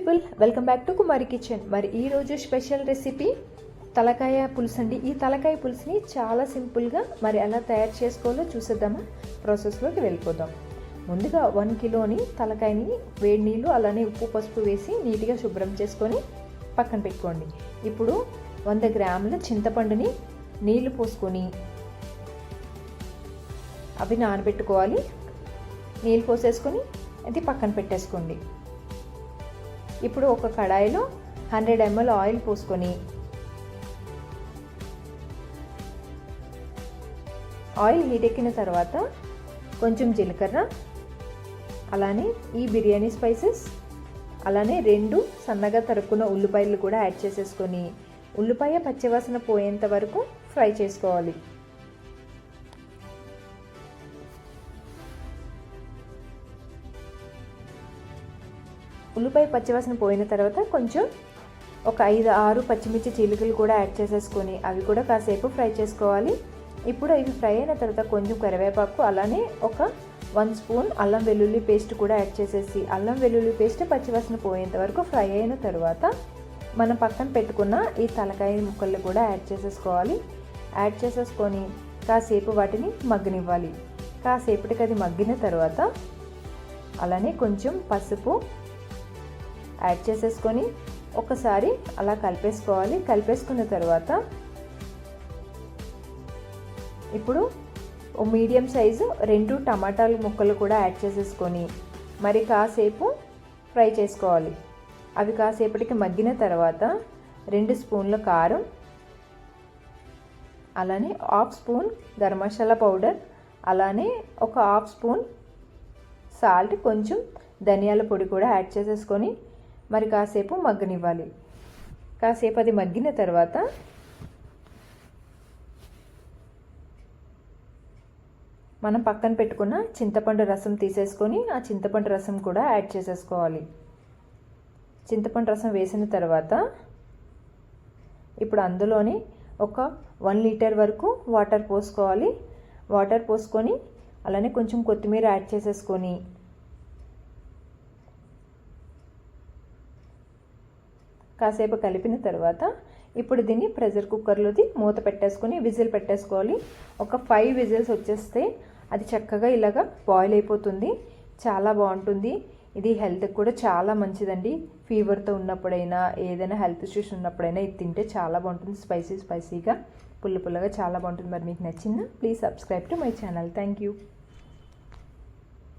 People, welcome back to Kumari kitchen. మరి ఈరోజు special recipe తలకాయ పులుసు అండి. ఈ తలకాయ పులుసుని చాలా సింపుల్గా మరి ఎలా తయారు చేసుకోవాలో చూసేద్దామా. ప్రాసెస్లోకి వెళ్ళిపోదాం. ముందుగా 1 కిలోని తలకాయని వేడి నీళ్ళు అలానే ఉప్పు పసుపు వేసి నీట్గా శుభ్రం చేసుకొని పక్కన పెట్టుకోండి. ఇప్పుడు 100 గ్రాముల చింతపండుని నీళ్లు పోసుకొని అవి నానబెట్టుకోవాలి. నీళ్ళు పోసేసుకొని అది పక్కన పెట్టేసుకోండి. ఇప్పుడు ఒక కడాయిలో 100 ml ఆయిల్ పోసుకొని ఆయిల్ హీట్ ఎక్కిన తర్వాత కొంచెం జీలకర్ర అలానే ఈ బిర్యానీ స్పైసెస్ అలానే 2 సన్నగా తరుక్కున్న ఉల్లిపాయలు కూడా యాడ్ చేసేసుకొని ఉల్లిపాయ పచ్చివాసన పోయేంత వరకు ఫ్రై చేసుకోవాలి. ఉల్లిపాయ పచ్చివాసన పోయిన తర్వాత కొంచెం ఒక 5-6 పచ్చిమిర్చి చీలికలు కూడా యాడ్ చేసేసుకొని అవి కూడా కాసేపు ఫ్రై చేసుకోవాలి. ఇప్పుడు ఇవి ఫ్రై అయిన తర్వాత కొంచెం కరివేపాకు అలానే ఒక 1 స్పూన్ అల్లం వెల్లుల్లి పేస్ట్ కూడా యాడ్ చేసేసి అల్లం వెల్లుల్లి పేస్ట్ పచ్చివాసన పోయేంత వరకు ఫ్రై అయిన తర్వాత మనం పక్కన పెట్టుకున్న ఈ తలకాయ ముక్కలు కూడా యాడ్ చేసేసుకోవాలి. యాడ్ చేసేసుకొని కాసేపు వాటిని మగ్గనివ్వాలి. కాసేపటికి అది మగ్గిన తర్వాత అలానే కొంచెం పసుపు యాడ్ చేసేసుకొని ఒకసారి అలా కలిపేసుకోవాలి. కలిపేసుకున్న తర్వాత ఇప్పుడు ఓ మీడియం సైజు 2 టమాటాల ముక్కలు కూడా యాడ్ చేసేసుకొని మరి కాసేపు ఫ్రై చేసుకోవాలి. అవి కాసేపటికి మగ్గిన తర్వాత 2 స్పూన్ల కారం అలానే 1/2 స్పూన్ గరం మసాలా పౌడర్ అలానే ఒక 1/2 స్పూన్ సాల్ట్ కొంచెం ధనియాల పొడి కూడా యాడ్ చేసేసుకొని మరి కాసేపు మగ్గనివ్వాలి. కాసేపు అది మగ్గిన తర్వాత మనం పక్కన పెట్టుకున్న చింతపండు రసం తీసేసుకొని ఆ చింతపండు రసం కూడా యాడ్ చేసేసుకోవాలి. చింతపండు రసం వేసిన తర్వాత ఇప్పుడు అందులోని ఒక 1 లీటర్ వరకు వాటర్ పోసుకోవాలి. వాటర్ పోసుకొని అలానే కొంచెం కొత్తిమీర యాడ్ చేసేసుకొని కాసేపు కలిపిన తర్వాత ఇప్పుడు దీన్ని ప్రెషర్ కుక్కర్లోది మూత పెట్టేసుకొని విజిల్ పెట్టేసుకోవాలి. ఒక 5 విజిల్స్ వచ్చేస్తే అది చక్కగా ఇలాగా బాయిల్ అయిపోతుంది. చాలా బాగుంటుంది. ఇది హెల్త్కి కూడా చాలా మంచిదండి. ఫీవర్తో ఉన్నప్పుడైనా ఏదైనా హెల్త్ ఇష్యూస్ ఉన్నప్పుడైనా ఇది తింటే చాలా బాగుంటుంది. స్పైసీగా పుల్ల పుల్లగా చాలా బాగుంటుంది. మరి మీకు నచ్చిందా? Please subscribe to my channel. Thank you.